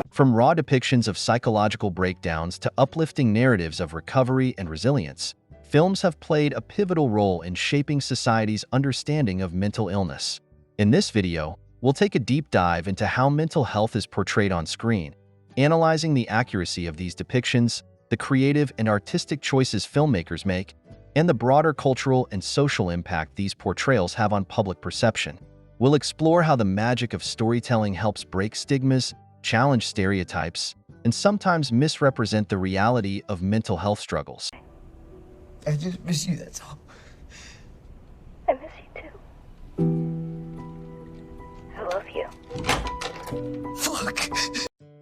From raw depictions of psychological breakdowns to uplifting narratives of recovery and resilience, films have played a pivotal role in shaping society's understanding of mental illness. In this video, we'll take a deep dive into how mental health is portrayed on screen, analyzing the accuracy of these depictions, the creative and artistic choices filmmakers make, and the broader cultural and social impact these portrayals have on public perception. We'll explore how the magic of storytelling helps break stigmas, challenge stereotypes, and sometimes misrepresent the reality of mental health struggles. I just miss you, that's all. I miss you too. I love you. Fuck.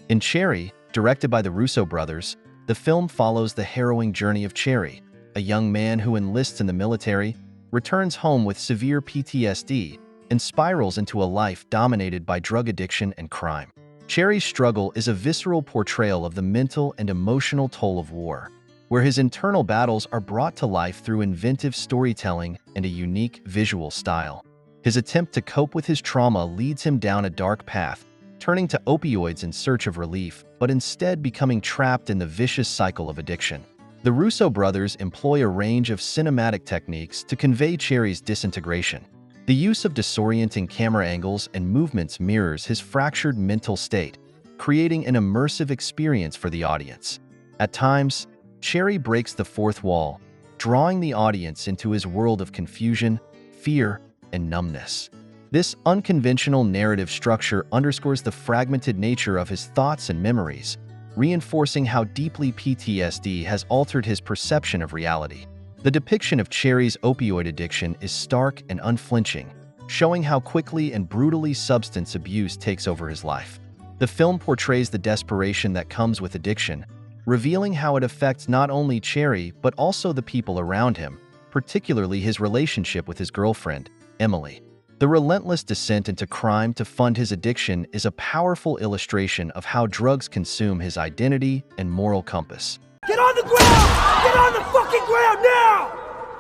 In Cherry, directed by the Russo brothers, the film follows the harrowing journey of Cherry, a young man who enlists in the military, returns home with severe PTSD, and spirals into a life dominated by drug addiction and crime. Cherry's struggle is a visceral portrayal of the mental and emotional toll of war, where his internal battles are brought to life through inventive storytelling and a unique visual style. His attempt to cope with his trauma leads him down a dark path, turning to opioids in search of relief, but instead becoming trapped in the vicious cycle of addiction. The Russo brothers employ a range of cinematic techniques to convey Cherry's disintegration. The use of disorienting camera angles and movements mirrors his fractured mental state, creating an immersive experience for the audience. At times, Cherry breaks the fourth wall, drawing the audience into his world of confusion, fear, and numbness. This unconventional narrative structure underscores the fragmented nature of his thoughts and memories, reinforcing how deeply PTSD has altered his perception of reality. The depiction of Cherry's opioid addiction is stark and unflinching, showing how quickly and brutally substance abuse takes over his life. The film portrays the desperation that comes with addiction, revealing how it affects not only Cherry but also the people around him, particularly his relationship with his girlfriend, Emily. The relentless descent into crime to fund his addiction is a powerful illustration of how drugs consume his identity and moral compass. Get on the ground! Get on the fucking ground now!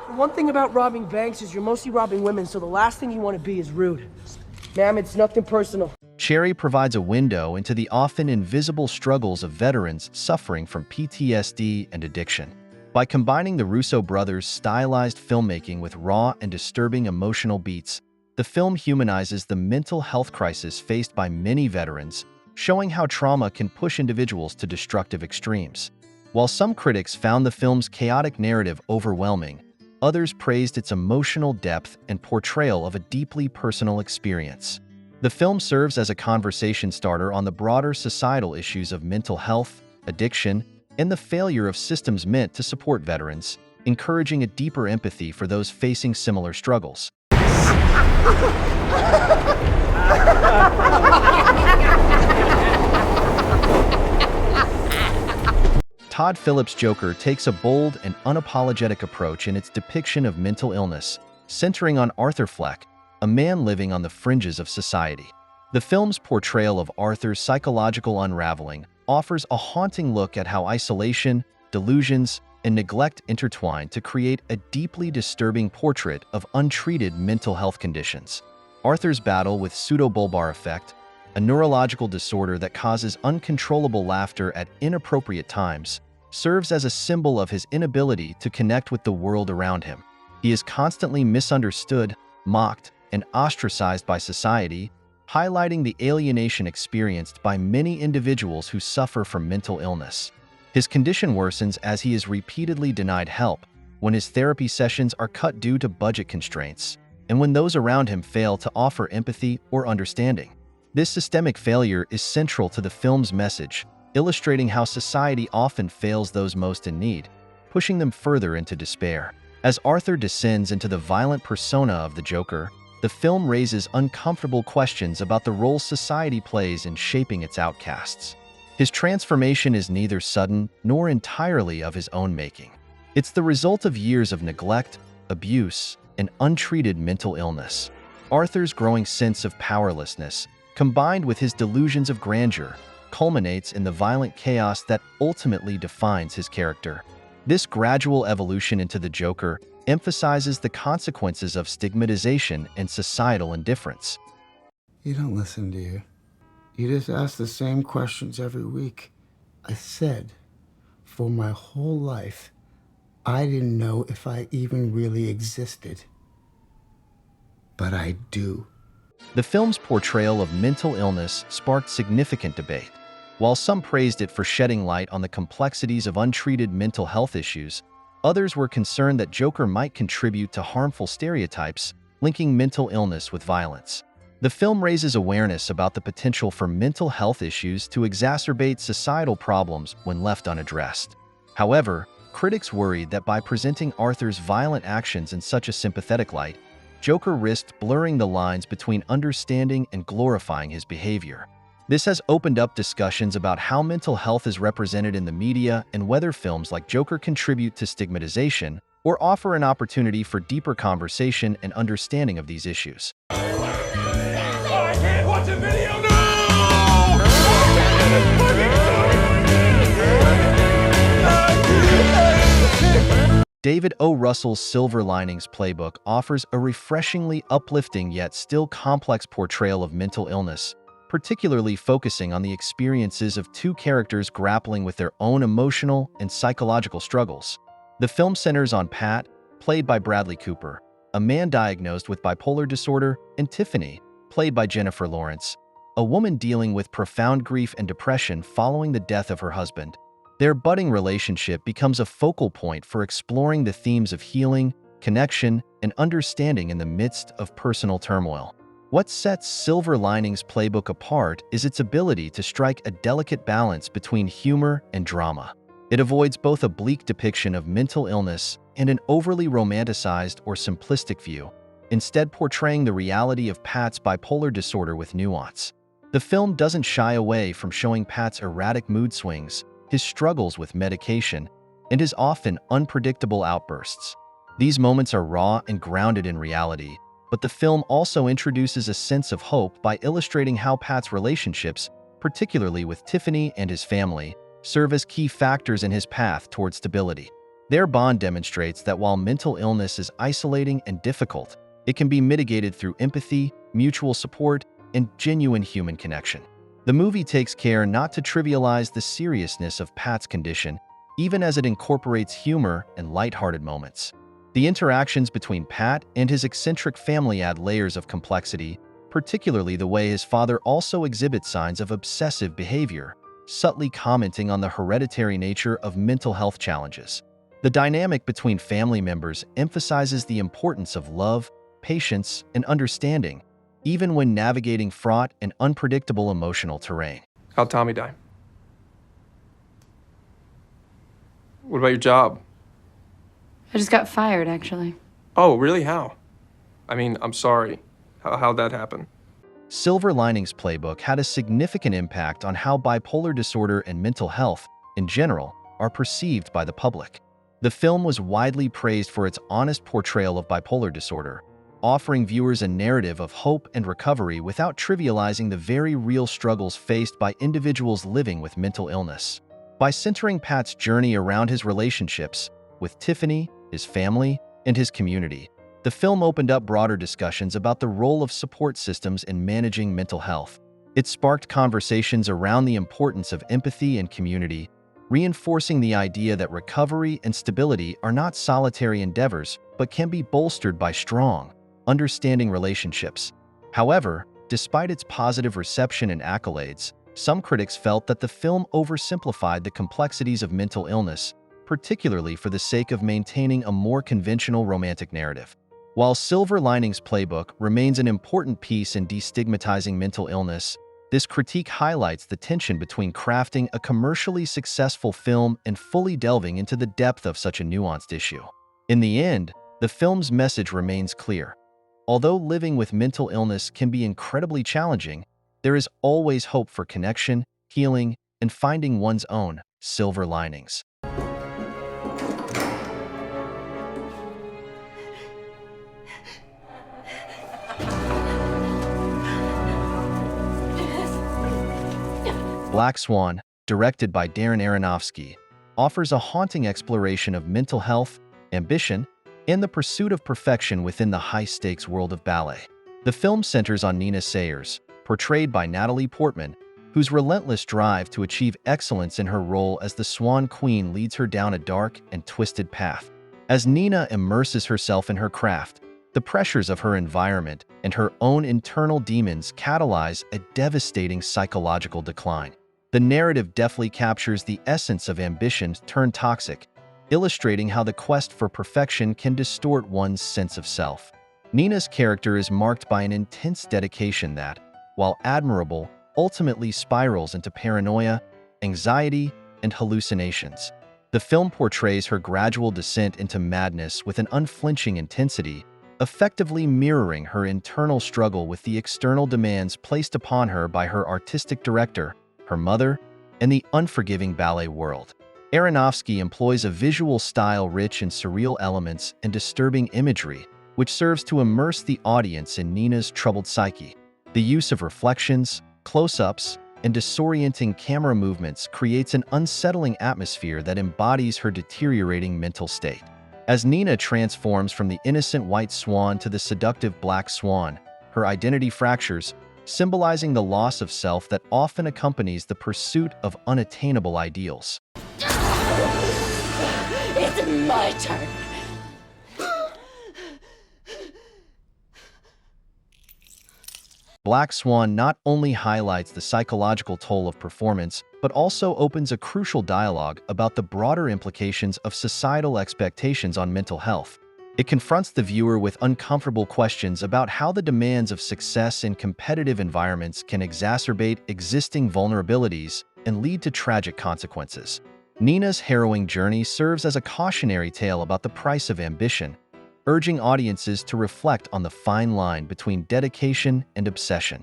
The one thing about robbing banks is you're mostly robbing women, so the last thing you want to be is rude. Ma'am, it's nothing personal. Cherry provides a window into the often invisible struggles of veterans suffering from PTSD and addiction. By combining the Russo brothers' stylized filmmaking with raw and disturbing emotional beats, the film humanizes the mental health crisis faced by many veterans, showing how trauma can push individuals to destructive extremes. While some critics found the film's chaotic narrative overwhelming, others praised its emotional depth and portrayal of a deeply personal experience. The film serves as a conversation starter on the broader societal issues of mental health, addiction, and the failure of systems meant to support veterans, encouraging a deeper empathy for those facing similar struggles. Todd Phillips' Joker takes a bold and unapologetic approach in its depiction of mental illness, centering on Arthur Fleck, a man living on the fringes of society. The film's portrayal of Arthur's psychological unraveling offers a haunting look at how isolation, delusions, and neglect intertwine to create a deeply disturbing portrait of untreated mental health conditions. Arthur's battle with pseudobulbar affect, a neurological disorder that causes uncontrollable laughter at inappropriate times, serves as a symbol of his inability to connect with the world around him. He is constantly misunderstood, mocked, and ostracized by society, highlighting the alienation experienced by many individuals who suffer from mental illness. His condition worsens as he is repeatedly denied help, when his therapy sessions are cut due to budget constraints, and when those around him fail to offer empathy or understanding. This systemic failure is central to the film's message, illustrating how society often fails those most in need, pushing them further into despair. As Arthur descends into the violent persona of the Joker, the film raises uncomfortable questions about the role society plays in shaping its outcasts. His transformation is neither sudden nor entirely of his own making. It's the result of years of neglect, abuse, and untreated mental illness. Arthur's growing sense of powerlessness, combined with his delusions of grandeur, culminates in the violent chaos that ultimately defines his character. This gradual evolution into the Joker emphasizes the consequences of stigmatization and societal indifference. You don't listen, do you? You just ask the same questions every week. I said, for my whole life, I didn't know if I even really existed. But I do. The film's portrayal of mental illness sparked significant debate. While some praised it for shedding light on the complexities of untreated mental health issues, others were concerned that Joker might contribute to harmful stereotypes linking mental illness with violence. The film raises awareness about the potential for mental health issues to exacerbate societal problems when left unaddressed. However, critics worried that by presenting Arthur's violent actions in such a sympathetic light, Joker risked blurring the lines between understanding and glorifying his behavior. This has opened up discussions about how mental health is represented in the media and whether films like Joker contribute to stigmatization or offer an opportunity for deeper conversation and understanding of these issues. I can't watch a video now! David O. Russell's Silver Linings Playbook offers a refreshingly uplifting yet still complex portrayal of mental illness, particularly focusing on the experiences of two characters grappling with their own emotional and psychological struggles. The film centers on Pat, played by Bradley Cooper, a man diagnosed with bipolar disorder, and Tiffany, played by Jennifer Lawrence, a woman dealing with profound grief and depression following the death of her husband. Their budding relationship becomes a focal point for exploring the themes of healing, connection, and understanding in the midst of personal turmoil. What sets Silver Linings Playbook apart is its ability to strike a delicate balance between humor and drama. It avoids both a bleak depiction of mental illness and an overly romanticized or simplistic view, instead portraying the reality of Pat's bipolar disorder with nuance. The film doesn't shy away from showing Pat's erratic mood swings, his struggles with medication, and his often unpredictable outbursts. These moments are raw and grounded in reality, but the film also introduces a sense of hope by illustrating how Pat's relationships, particularly with Tiffany and his family, serve as key factors in his path toward stability. Their bond demonstrates that while mental illness is isolating and difficult, it can be mitigated through empathy, mutual support, and genuine human connection. The movie takes care not to trivialize the seriousness of Pat's condition, even as it incorporates humor and lighthearted moments. The interactions between Pat and his eccentric family add layers of complexity, particularly the way his father also exhibits signs of obsessive behavior, subtly commenting on the hereditary nature of mental health challenges. The dynamic between family members emphasizes the importance of love, patience, and understanding, even when navigating fraught and unpredictable emotional terrain. How'd Tommy die? What about your job? I just got fired, actually. Oh, really? How? I mean, I'm sorry. How'd that happen? Silver Linings Playbook had a significant impact on how bipolar disorder and mental health, in general, are perceived by the public. The film was widely praised for its honest portrayal of bipolar disorder, offering viewers a narrative of hope and recovery without trivializing the very real struggles faced by individuals living with mental illness. By centering Pat's journey around his relationships with Tiffany, his family, and his community, the film opened up broader discussions about the role of support systems in managing mental health. It sparked conversations around the importance of empathy and community, reinforcing the idea that recovery and stability are not solitary endeavors but can be bolstered by strong, understanding relationships. However, despite its positive reception and accolades, some critics felt that the film oversimplified the complexities of mental illness, particularly for the sake of maintaining a more conventional romantic narrative. While Silver Linings Playbook remains an important piece in destigmatizing mental illness, this critique highlights the tension between crafting a commercially successful film and fully delving into the depth of such a nuanced issue. In the end, the film's message remains clear. Although living with mental illness can be incredibly challenging, there is always hope for connection, healing, and finding one's own silver linings. Black Swan, directed by Darren Aronofsky, offers a haunting exploration of mental health, ambition, and the pursuit of perfection within the high-stakes world of ballet. The film centers on Nina Sayers, portrayed by Natalie Portman, whose relentless drive to achieve excellence in her role as the Swan Queen leads her down a dark and twisted path. As Nina immerses herself in her craft, the pressures of her environment and her own internal demons catalyze a devastating psychological decline. The narrative deftly captures the essence of ambition turned toxic, illustrating how the quest for perfection can distort one's sense of self. Nina's character is marked by an intense dedication that, while admirable, ultimately spirals into paranoia, anxiety, and hallucinations. The film portrays her gradual descent into madness with an unflinching intensity, effectively mirroring her internal struggle with the external demands placed upon her by her artistic director, her mother, and the unforgiving ballet world. Aronofsky employs a visual style rich in surreal elements and disturbing imagery, which serves to immerse the audience in Nina's troubled psyche. The use of reflections, close-ups, and disorienting camera movements creates an unsettling atmosphere that embodies her deteriorating mental state. As Nina transforms from the innocent white swan to the seductive black swan, her identity fractures, symbolizing the loss of self that often accompanies the pursuit of unattainable ideals. It's my turn. Black Swan not only highlights the psychological toll of performance, but also opens a crucial dialogue about the broader implications of societal expectations on mental health. It confronts the viewer with uncomfortable questions about how the demands of success in competitive environments can exacerbate existing vulnerabilities and lead to tragic consequences. Nina's harrowing journey serves as a cautionary tale about the price of ambition, urging audiences to reflect on the fine line between dedication and obsession.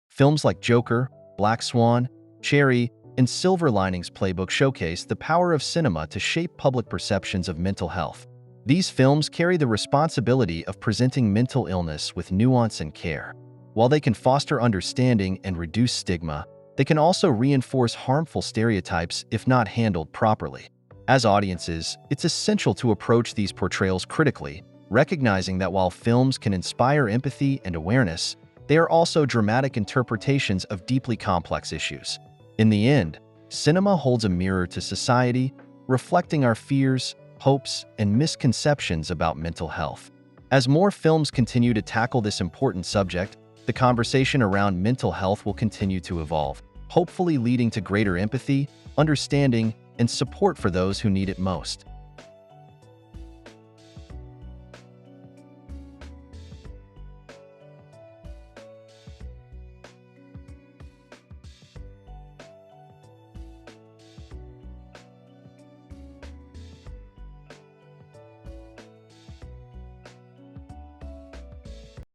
Films like Joker, Black Swan, Cherry, and Silver Linings Playbook showcase the power of cinema to shape public perceptions of mental health. These films carry the responsibility of presenting mental illness with nuance and care. While they can foster understanding and reduce stigma, they can also reinforce harmful stereotypes if not handled properly. As audiences, it's essential to approach these portrayals critically, recognizing that while films can inspire empathy and awareness, they are also dramatic interpretations of deeply complex issues. In the end, cinema holds a mirror to society, reflecting our fears, hopes, and misconceptions about mental health. As more films continue to tackle this important subject, the conversation around mental health will continue to evolve, hopefully leading to greater empathy, understanding, and support for those who need it most.